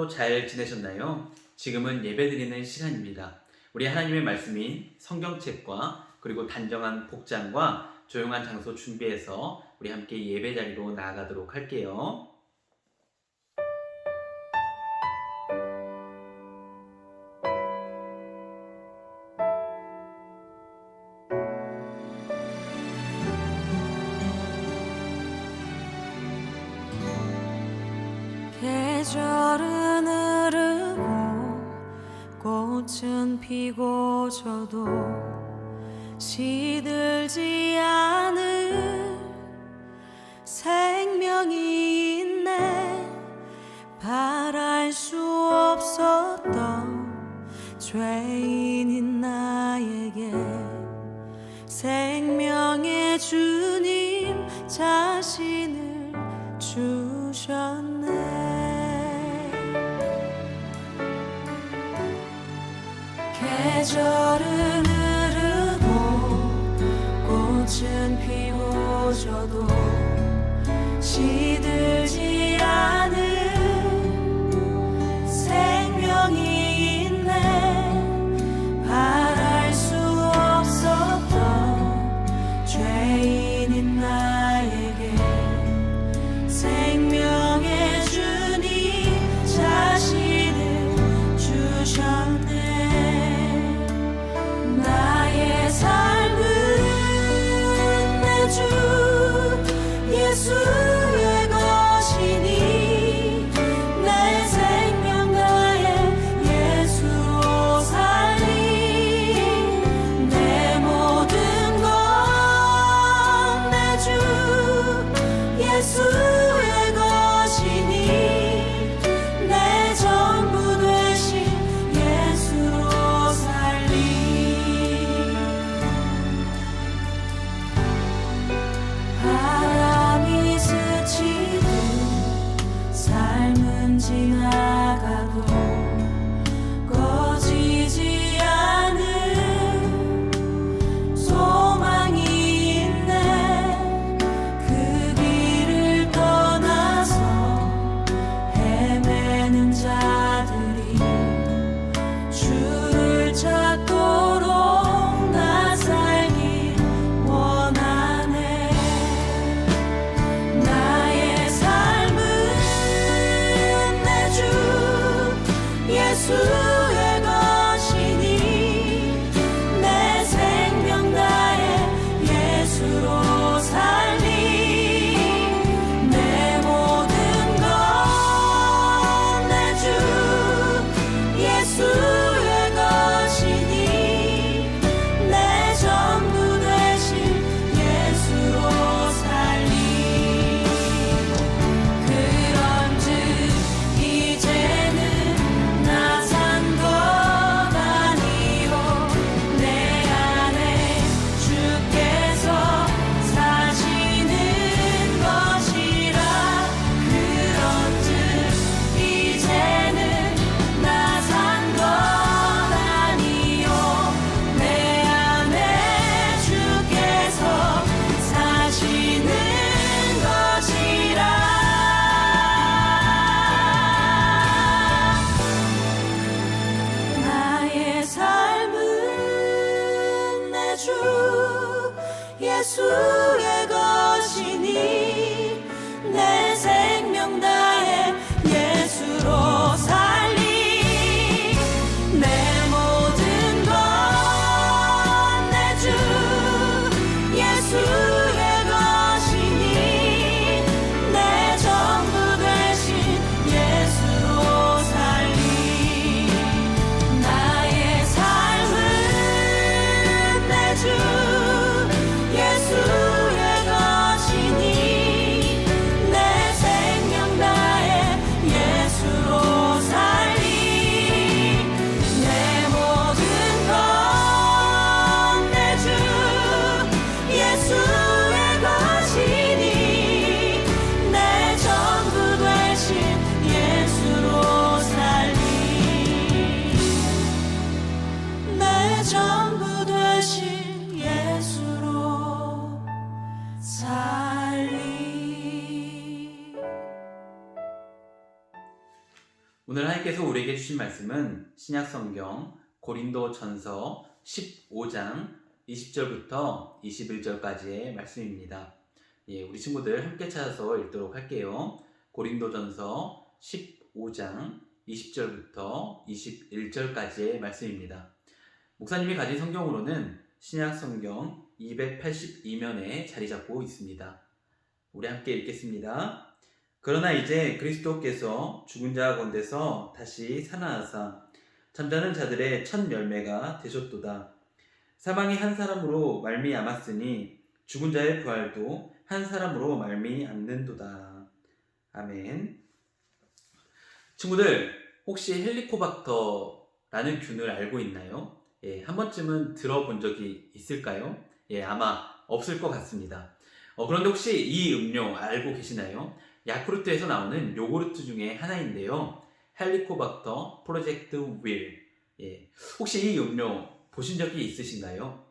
주일도 잘 지내셨나요? 지금은 예배드리는 시간입니다. 우리 하나님의 말씀인 성경책과 그리고 단정한 복장과 조용한 장소 준비해서 우리 함께 예배 자리로 나아가도록 할게요. 계절은 흐르고 꽃은 피고 져도 시들지 않을 생명이 있네. 바랄 수 없었던 죄인인 나에게 생명의 주님 자신을 주셨네. 계절은 흐르고 꽃은 피고 져도 시들지 않을 생명이 있네. 바랄 수 없었던 죄인인 나에게 생명의 주님 자신을 주셨네. 나의 삶은 내 주 예수의 것이니 내 생명 다해 예수로 살리. 내 모든 것 내 주 예수의 것이니 내 전부 되신 예수로 살리. 바람이 스치듯 삶은 지나가도 꺼지지 않은 소망이 있네. 그 길을 떠나서 헤매는 자들이 주를 찾도록 나 살길 원하네. 나의 삶은 내 주 예수의 것이니 내 생명 다해 예수로 살리. 내 모든 것 내 주 예수의 것이니 내 전부 되신 예수로 살리. 그런즉 이제는 나 산 것 아니요 내 안에 주께서 사시는 것이라. 그런즉 이제는 나 산 것 아니요 내 안에 주께서 사시는 것이라. 나의 삶은 내 주 예수의 것이니 내 생명 다해 예수로 살리. 내 모든 것 내 주 예수의 것이니 내 전부 되신 예수로 살리. 나의 삶은 내 주 예수의 것이니 내 오늘 하나님께서 우리에게 주신 말씀은 신약성경 고린도전서 15장 20절부터 21절까지의 말씀입니다. 우리 친구들 함께 찾아서 읽도록 할게요. 고린도전서 15장 20절부터 21절까지의 말씀입니다. 목사님이 가진 성경으로는 신약성경 282면에 자리 잡고 있습니다. 우리 함께 읽겠습니다. 그러나 이제 그리스도께서 죽은 자 가운데서 다시 살아나사 잠자는 자들의 첫 열매가 되셨도다. 사망이 한 사람으로 말미암았으니 죽은 자의 부활도 한 사람으로 말미암는도다. 아멘. 친구들, 혹시 헬리코박터라는 균을 알고 있나요? 한 번쯤은 들어본 적이 있을까요? 아마 없을 것 같습니다. 그런데 혹시 이 음료 알고 계시나요? 야쿠르트에서 나오는 요구르트 중에 하나인데요. 헬리코박터 프로젝트 윌. 혹시 이 음료 보신 적이 있으신가요?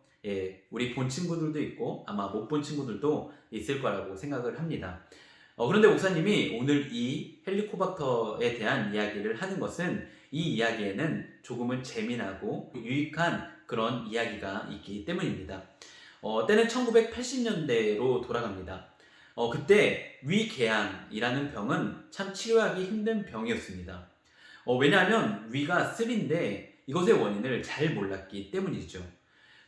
우리 본 친구들도 있고 아마 못 본 친구들도 있을 거라고 생각을 합니다. 그런데 목사님이 오늘 이 헬리코박터에 대한 이야기를 하는 것은 이 이야기에는 조금은 재미나고 유익한 그런 이야기가 있기 때문입니다. 때는 1980년대로 돌아갑니다. 그때 위궤양이라는 병은 참 치료하기 힘든 병이었습니다. 왜냐하면 위가 쓰린데 이것의 원인을 잘 몰랐기 때문이죠.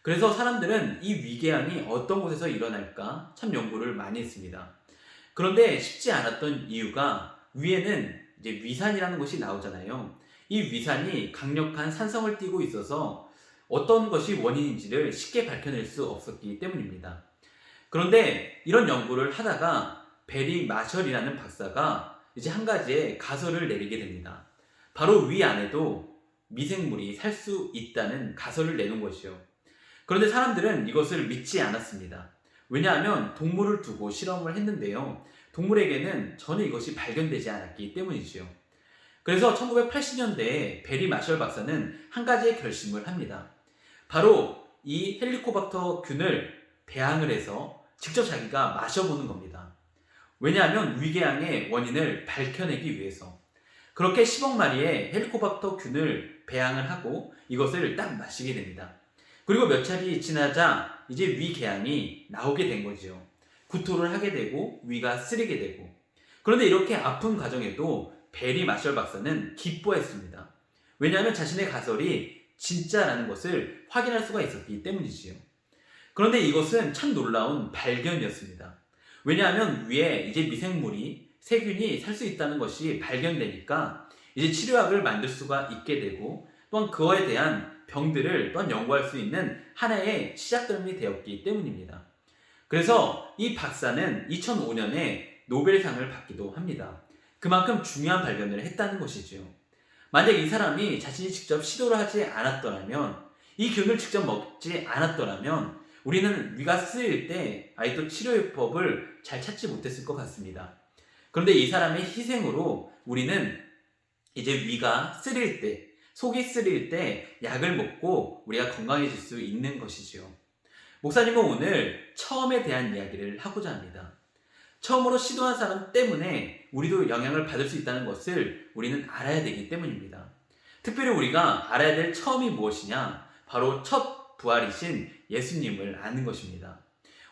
그래서 사람들은 이 위궤양이 어떤 곳에서 일어날까 참 연구를 많이 했습니다. 그런데 쉽지 않았던 이유가 위에는 이제 위산이라는 것이 나오잖아요. 이 위산이 강력한 산성을 띠고 있어서 어떤 것이 원인인지를 쉽게 밝혀낼 수 없었기 때문입니다. 그런데 이런 연구를 하다가 베리 마셜이라는 박사가 이제 한 가지의 가설을 내리게 됩니다. 바로 위 안에도 미생물이 살 수 있다는 가설을 내는 것이요. 그런데 사람들은 이것을 믿지 않았습니다. 왜냐하면 동물을 두고 실험을 했는데요. 동물에게는 전혀 이것이 발견되지 않았기 때문이지요. 그래서 1980년대에 베리 마셜 박사는 한 가지의 결심을 합니다. 바로 이 헬리코박터 균을 배양을 해서 직접 자기가 마셔보는 겁니다. 왜냐하면 위궤양의 원인을 밝혀내기 위해서. 그렇게 10억 마리의 헬리코박터 균을 배양을 하고 이것을 딱 마시게 됩니다. 그리고 몇 차례 지나자 이제 위궤양이 나오게 된 거죠. 구토를 하게 되고 위가 쓰리게 되고. 그런데 이렇게 아픈 과정에도 베리 마셜 박사는 기뻐했습니다. 왜냐하면 자신의 가설이 진짜라는 것을 확인할 수가 있었기 때문이지요. 그런데 이것은 참 놀라운 발견이었습니다. 왜냐하면 위에 이제 미생물이 세균이 살 수 있다는 것이 발견되니까 이제 치료약을 만들 수가 있게 되고 또한 그거에 대한 병들을 또한 연구할 수 있는 하나의 시작점이 되었기 때문입니다. 그래서 이 박사는 2005년에 노벨상을 받기도 합니다. 그만큼 중요한 발견을 했다는 것이죠. 만약 이 사람이 자신이 직접 시도를 하지 않았더라면, 이 균을 직접 먹지 않았더라면 우리는 위가 쓰일 때 아직도 치료요법을 잘 찾지 못했을 것 같습니다. 그런데 이 사람의 희생으로 우리는 이제 위가 쓰릴 때, 속이 쓰릴 때 약을 먹고 우리가 건강해질 수 있는 것이죠. 목사님은 오늘 처음에 대한 이야기를 하고자 합니다. 처음으로 시도한 사람 때문에 우리도 영향을 받을 수 있다는 것을 우리는 알아야 되기 때문입니다. 특별히 우리가 알아야 될 처음이 무엇이냐? 바로 첫 부활이신 예수님을 아는 것입니다.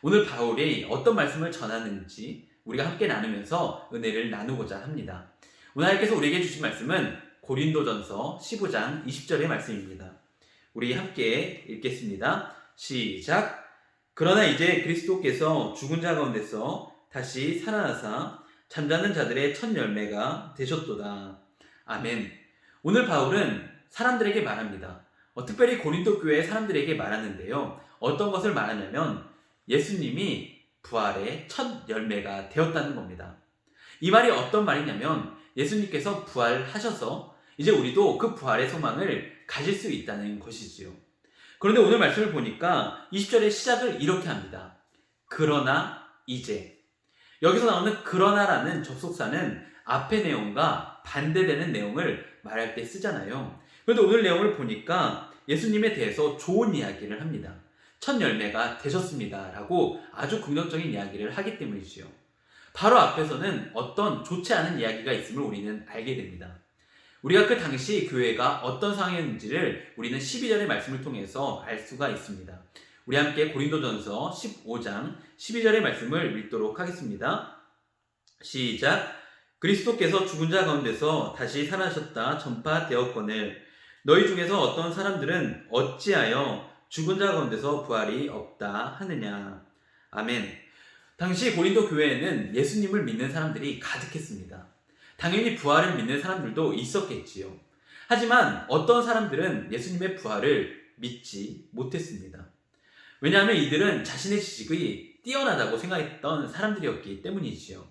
오늘 바울이 어떤 말씀을 전하는지 우리가 함께 나누면서 은혜를 나누고자 합니다. 오늘 하나님께서 우리에게 주신 말씀은 고린도전서 15장 20절의 말씀입니다. 우리 함께 읽겠습니다. 시작! 그러나 이제 그리스도께서 죽은 자 가운데서 다시 살아나사 잠자는 자들의 첫 열매가 되셨도다. 아멘. 오늘 바울은 사람들에게 말합니다. 특별히 고린도 교회의 사람들에게 말하는데요. 어떤 것을 말하냐면 예수님이 부활의 첫 열매가 되었다는 겁니다. 이 말이 어떤 말이냐면 예수님께서 부활하셔서 이제 우리도 그 부활의 소망을 가질 수 있다는 것이지요. 그런데 오늘 말씀을 보니까 20절의 시작을 이렇게 합니다. 그러나 이제. 여기서 나오는 그러나라는 접속사는 앞의 내용과 반대되는 내용을 말할 때 쓰잖아요. 그런데 오늘 내용을 보니까 예수님에 대해서 좋은 이야기를 합니다. 첫 열매가 되셨습니다 라고 아주 긍정적인 이야기를 하기 때문이지요. 바로 앞에서는 어떤 좋지 않은 이야기가 있음을 우리는 알게 됩니다. 우리가 그 당시 교회가 어떤 상황이었는지를 우리는 12절의 말씀을 통해서 알 수가 있습니다. 우리 함께 고린도전서 15장 12절의 말씀을 읽도록 하겠습니다. 시작. 그리스도께서 죽은 자 가운데서 다시 살아나셨다 전파되었거늘 너희 중에서 어떤 사람들은 어찌하여 죽은 자 가운데서 부활이 없다 하느냐. 아멘. 당시 고린도 교회에는 예수님을 믿는 사람들이 가득했습니다. 당연히 부활을 믿는 사람들도 있었겠지요. 하지만 어떤 사람들은 예수님의 부활을 믿지 못했습니다. 왜냐하면 이들은 자신의 지식이 뛰어나다고 생각했던 사람들이었기 때문이지요.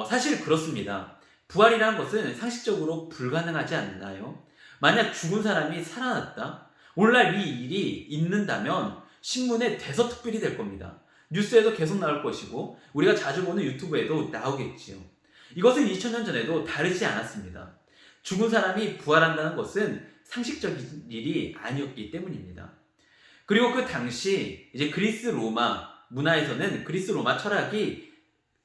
사실 그렇습니다. 부활이라는 것은 상식적으로 불가능하지 않나요? 만약 죽은 사람이 살아났다? 오늘날 이 일이 있는다면 신문에 대서특필이 될 겁니다. 뉴스에도 계속 나올 것이고 우리가 자주 보는 유튜브에도 나오겠지요. 이것은 2000년 전에도 다르지 않았습니다. 죽은 사람이 부활한다는 것은 상식적인 일이 아니었기 때문입니다. 그리고 그 당시 이제 그리스 로마 문화에서는 그리스 로마 철학이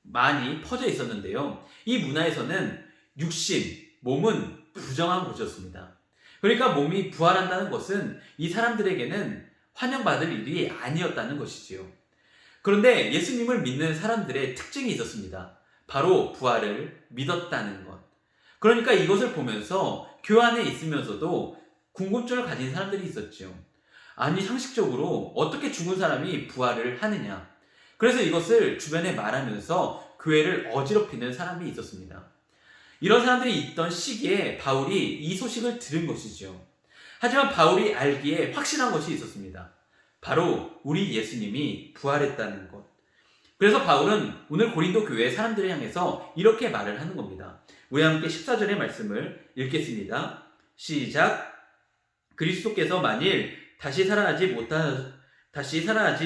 많이 퍼져 있었는데요. 이 문화에서는 육신, 몸은 부정한 것이었습니다. 그러니까 몸이 부활한다는 것은 이 사람들에게는 환영받을 일이 아니었다는 것이지요. 그런데 예수님을 믿는 사람들의 특징이 있었습니다. 바로 부활을 믿었다는 것. 그러니까 이것을 보면서 교회 안에 있으면서도 궁금증을 가진 사람들이 있었죠. 아니, 상식적으로 어떻게 죽은 사람이 부활을 하느냐. 그래서 이것을 주변에 말하면서 교회를 어지럽히는 사람이 있었습니다. 이런 사람들이 있던 시기에 바울이 이 소식을 들은 것이죠. 하지만 바울이 알기에 확실한 것이 있었습니다. 바로 우리 예수님이 부활했다는 것. 그래서 바울은 오늘 고린도 교회 사람들을 향해서 이렇게 말을 하는 겁니다. 우리 함께 14절의 말씀을 읽겠습니다. 시작. 그리스도께서 만일 다시 살아나지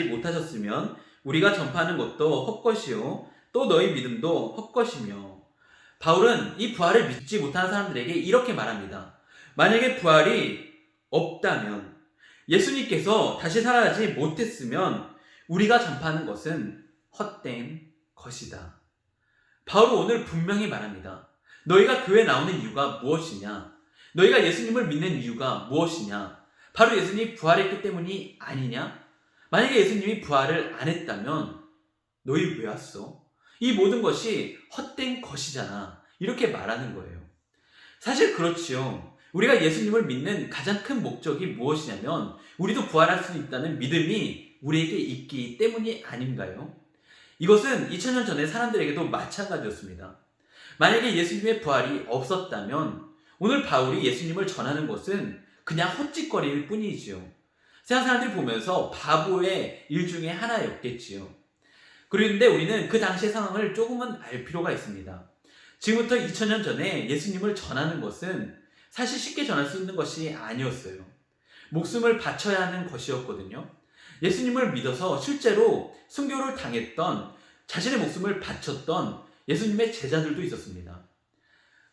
못하셨으면 우리가 전파하는 것도 헛것이요 또 너희 믿음도 헛것이며. 바울은 이 부활을 믿지 못하는 사람들에게 이렇게 말합니다. 만약에 부활이 없다면, 예수님께서 다시 살아나지 못했으면 우리가 전파하는 것은 헛된 것이다. 바울은 오늘 분명히 말합니다. 너희가 교회에 나오는 이유가 무엇이냐? 너희가 예수님을 믿는 이유가 무엇이냐? 바로 예수님이 부활했기 때문이 아니냐? 만약에 예수님이 부활을 안 했다면 너희 왜 왔어? 이 모든 것이 헛된 것이잖아. 이렇게 말하는 거예요. 사실 그렇지요. 우리가 예수님을 믿는 가장 큰 목적이 무엇이냐면 우리도 부활할 수 있다는 믿음이 우리에게 있기 때문이 아닌가요? 이것은 2000년 전의 사람들에게도 마찬가지였습니다. 만약에 예수님의 부활이 없었다면 오늘 바울이 예수님을 전하는 것은 그냥 헛짓거리일 뿐이지요. 세상 사람들이 보면서 바보의 일 중에 하나였겠지요. 그런데 우리는 그 당시의 상황을 조금은 알 필요가 있습니다. 지금부터 2000년 전에 예수님을 전하는 것은 사실 쉽게 전할 수 있는 것이 아니었어요. 목숨을 바쳐야 하는 것이었거든요. 예수님을 믿어서 실제로 순교를 당했던, 자신의 목숨을 바쳤던 예수님의 제자들도 있었습니다.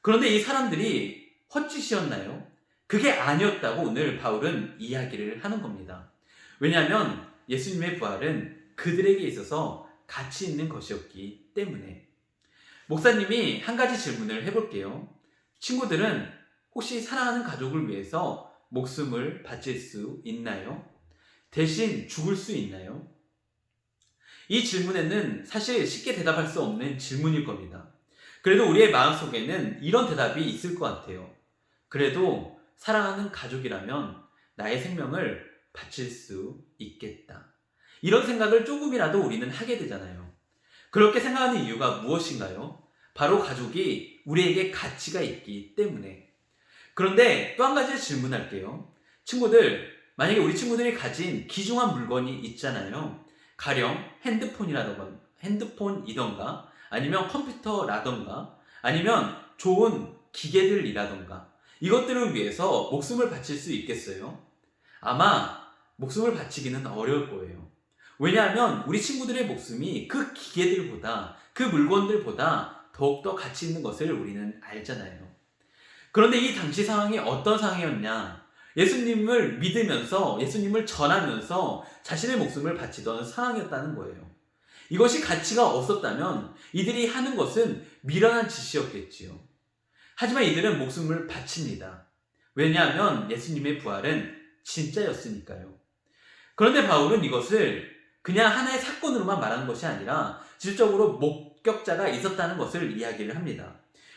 그런데 이 사람들이 헛짓이었나요? 그게 아니었다고 오늘 바울은 이야기를 하는 겁니다. 왜냐하면 예수님의 부활은 그들에게 있어서 가치 있는 것이었기 때문에. 목사님이 한 가지 질문을 해볼게요. 친구들은 혹시 사랑하는 가족을 위해서 목숨을 바칠 수 있나요? 대신 죽을 수 있나요? 이 질문에는 사실 쉽게 대답할 수 없는 질문일 겁니다. 그래도 우리의 마음속에는 이런 대답이 있을 것 같아요. 그래도 사랑하는 가족이라면 나의 생명을 바칠 수 있겠다. 이런 생각을 조금이라도 우리는 하게 되잖아요. 그렇게 생각하는 이유가 무엇인가요? 바로 가족이 우리에게 가치가 있기 때문에. 그런데 또 한 가지 질문할게요. 친구들, 만약에 우리 친구들이 가진 귀중한 물건이 있잖아요. 가령 핸드폰이던가 아니면 컴퓨터라던가 아니면 좋은 기계들이라던가 이것들을 위해서 목숨을 바칠 수 있겠어요? 아마 목숨을 바치기는 어려울 거예요. 왜냐하면 우리 친구들의 목숨이 그 기계들보다, 그 물건들보다 더욱더 가치 있는 것을 우리는 알잖아요. 그런데 이 당시 상황이 어떤 상황이었냐? 예수님을 믿으면서, 예수님을 전하면서 자신의 목숨을 바치던 상황이었다는 거예요. 이것이 가치가 없었다면 이들이 하는 것은 미련한 짓이었겠지요. 하지만 이들은 목숨을 바칩니다. 왜냐하면 예수님의 부활은 진짜였으니까요. 그런데 바울은 이것을 그냥 하나의 사건으로만 말하는 것이 아니라 실질적으로 목격자가 있었다는 것을 이야기를 합니다.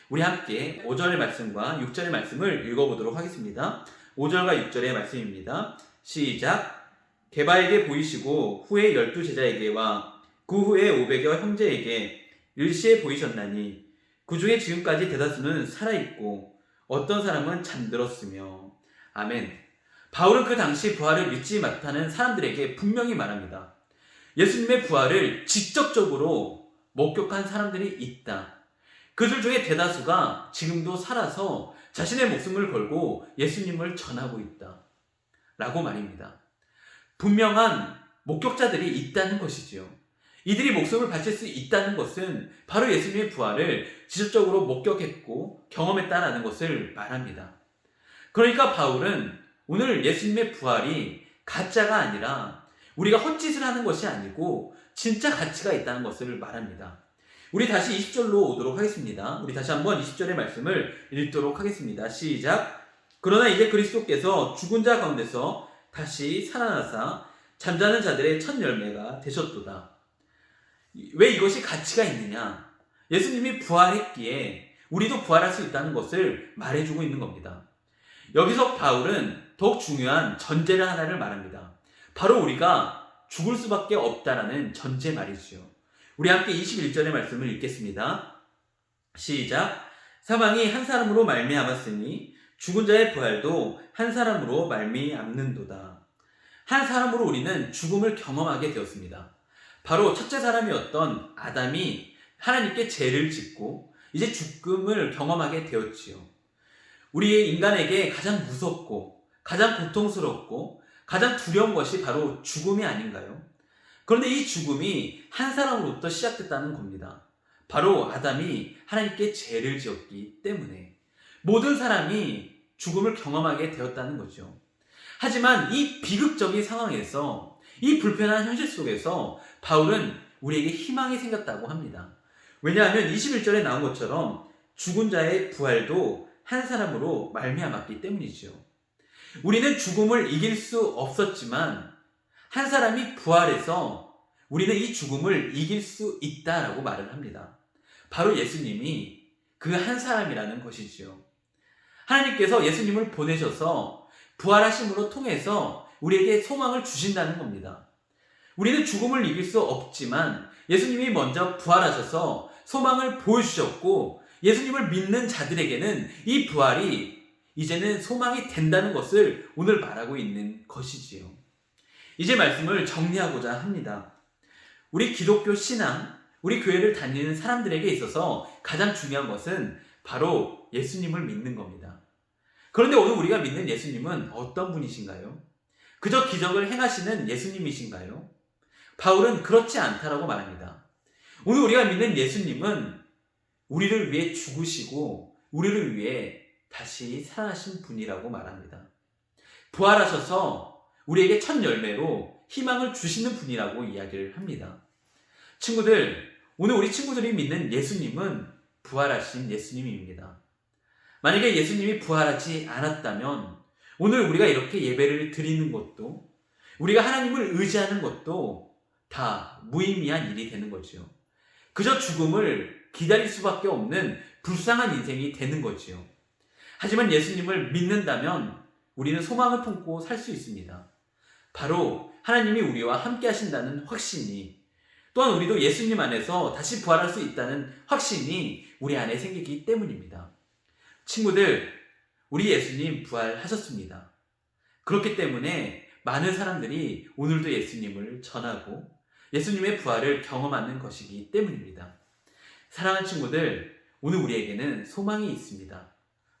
우리 함께 5절의 말씀과 6절의 말씀을 읽어보도록 하겠습니다. 5절과 6절의 말씀입니다. 시작. 게바에게 보이시고 후에 12제자에게와 그 후에 500여 형제에게 일시에 보이셨나니 그 중에 지금까지 대다수는 살아있고 어떤 사람은 잠들었으며. 아멘. 바울은 그 당시 부활을 믿지 못하는 사람들에게 분명히 말합니다. 예수님의 부활을 직접적으로 목격한 사람들이 있다. 그들 중에 대다수가 지금도 살아서 자신의 목숨을 걸고 예수님을 전하고 있다. 라고 말입니다. 분명한 목격자들이 있다는 것이지요. 이들이 목숨을 바칠 수 있다는 것은 바로 예수님의 부활을 직접적으로 목격했고 경험했다는 것을 말합니다. 그러니까 바울은 오늘 예수님의 부활이 가짜가 아니라 우리가 헛짓을 하는 것이 아니고 진짜 가치가 있다는 것을 말합니다. 우리 다시 20절로 오도록 하겠습니다. 우리 다시 한번 20절의 말씀을 읽도록 하겠습니다. 시작. 그러나 이제 그리스도께서 죽은 자 가운데서 다시 살아나사 잠자는 자들의 첫 열매가 되셨도다. 왜 이것이 가치가 있느냐? 예수님이 부활했기에 우리도 부활할 수 있다는 것을 말해주고 있는 겁니다. 여기서 바울은 더욱 중요한 전제를 하나를 말합니다. 바로 우리가 죽을 수밖에 없다라는 전제 말이지요. 우리 함께 21절의 말씀을 읽겠습니다. 시작. 사망이 한 사람으로 말미암았으니 죽은 자의 부활도 한 사람으로 말미암는도다. 한 사람으로 우리는 죽음을 경험하게 되었습니다. 바로 첫째 사람이었던 아담이 하나님께 죄를 짓고 이제 죽음을 경험하게 되었지요. 우리 인간에게 가장 무섭고 가장 고통스럽고 가장 두려운 것이 바로 죽음이 아닌가요? 그런데 이 죽음이 한 사람으로부터 시작됐다는 겁니다. 바로 아담이 하나님께 죄를 지었기 때문에 모든 사람이 죽음을 경험하게 되었다는 거죠. 하지만 이 비극적인 상황에서 이 불편한 현실 속에서 바울은 우리에게 희망이 생겼다고 합니다. 왜냐하면 21절에 나온 것처럼 죽은 자의 부활도 한 사람으로 말미암았기 때문이죠. 우리는 죽음을 이길 수 없었지만 한 사람이 부활해서 우리는 이 죽음을 이길 수 있다라고 말을 합니다. 바로 예수님이 그 한 사람이라는 것이지요. 하나님께서 예수님을 보내셔서 부활하심으로 통해서 우리에게 소망을 주신다는 겁니다. 우리는 죽음을 이길 수 없지만 예수님이 먼저 부활하셔서 소망을 보여주셨고 예수님을 믿는 자들에게는 이 부활이 이제는 소망이 된다는 것을 오늘 말하고 있는 것이지요. 이제 말씀을 정리하고자 합니다. 우리 기독교 신앙, 우리 교회를 다니는 사람들에게 있어서 가장 중요한 것은 바로 예수님을 믿는 겁니다. 그런데 오늘 우리가 믿는 예수님은 어떤 분이신가요? 그저 기적을 행하시는 예수님이신가요? 바울은 그렇지 않다라고 말합니다. 오늘 우리가 믿는 예수님은 우리를 위해 죽으시고 우리를 위해 다시 살아나신 분이라고 말합니다. 부활하셔서 우리에게 첫 열매로 희망을 주시는 분이라고 이야기를 합니다. 친구들, 오늘 우리 친구들이 믿는 예수님은 부활하신 예수님입니다. 만약에 예수님이 부활하지 않았다면 오늘 우리가 이렇게 예배를 드리는 것도 우리가 하나님을 의지하는 것도 다 무의미한 일이 되는 거죠. 그저 죽음을 기다릴 수밖에 없는 불쌍한 인생이 되는 거지요. 하지만 예수님을 믿는다면 우리는 소망을 품고 살 수 있습니다. 바로 하나님이 우리와 함께 하신다는 확신이, 또한 우리도 예수님 안에서 다시 부활할 수 있다는 확신이 우리 안에 생기기 때문입니다. 친구들, 우리 예수님 부활하셨습니다. 그렇기 때문에 많은 사람들이 오늘도 예수님을 전하고 예수님의 부활을 경험하는 것이기 때문입니다. 사랑하는 친구들, 오늘 우리에게는 소망이 있습니다.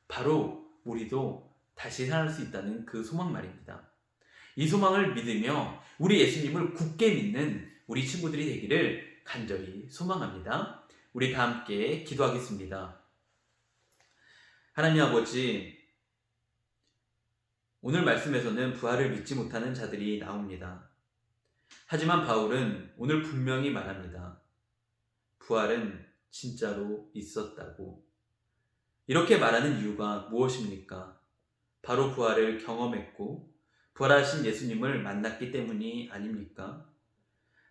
바로 우리도 다시 살아날 수 있다는 그 소망 말입니다. 이 소망을 믿으며 우리 예수님을 굳게 믿는 우리 친구들이 되기를 간절히 소망합니다. 우리 다 함께 기도하겠습니다. 하나님 아버지, 오늘 말씀에서는 부활을 믿지 못하는 자들이 나옵니다. 하지만 바울은 오늘 분명히 말합니다. 부활은 진짜로 있었다고. 이렇게 말하는 이유가 무엇입니까? 바로 부활을 경험했고 부활하신 예수님을 만났기 때문이 아닙니까?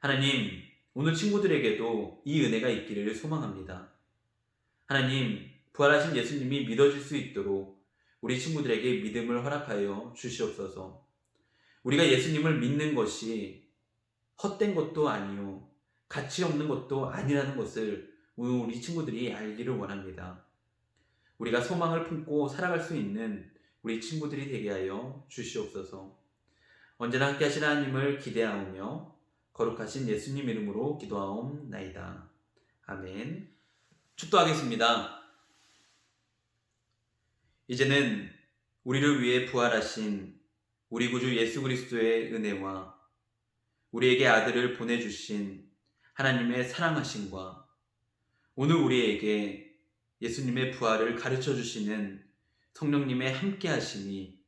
하나님, 오늘 친구들에게도 이 은혜가 있기를 소망합니다. 하나님, 부활하신 예수님이 믿어질 수 있도록 우리 친구들에게 믿음을 허락하여 주시옵소서. 우리가 예수님을 믿는 것이 헛된 것도 아니요, 가치 없는 것도 아니라는 것을 우리 친구들이 알기를 원합니다. 우리가 소망을 품고 살아갈 수 있는 우리 친구들이 되게 하여 주시옵소서. 언제나 함께 하시는 하나님을 기대하오며 거룩하신 예수님 이름으로 기도하옵나이다. 아멘. 축도하겠습니다. 이제는 우리를 위해 부활하신 우리 구주 예수 그리스도의 은혜와 우리에게 아들을 보내주신 하나님의 사랑하심과 오늘 우리에게 예수님의 부활을 가르쳐 주시는 성령님의 함께 하심이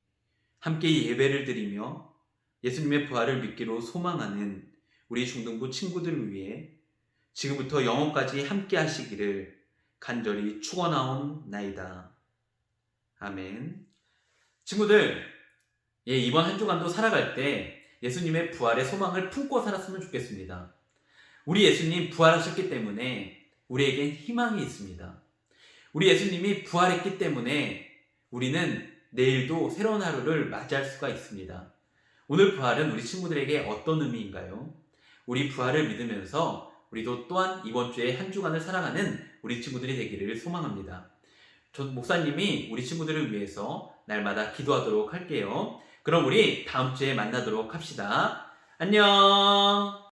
함께 예배를 드리며 예수님의 부활을 믿기로 소망하는 우리 중등부 친구들을 위해 지금부터 영원까지 함께 하시기를 간절히 축원하옵나이다. 아멘. 친구들, 이번 한 주간도 살아갈 때 예수님의 부활의 소망을 품고 살았으면 좋겠습니다. 우리 예수님 부활하셨기 때문에 우리에겐 희망이 있습니다. 우리 예수님이 부활했기 때문에 우리는 내일도 새로운 하루를 맞이할 수가 있습니다. 오늘 부활은 우리 친구들에게 어떤 의미인가요? 우리 부활을 믿으면서 우리도 또한 이번 주에 한 주간을 살아가는 우리 친구들이 되기를 소망합니다. 전 목사님이 우리 친구들을 위해서 날마다 기도하도록 할게요. 그럼 우리 다음 주에 만나도록 합시다. 안녕.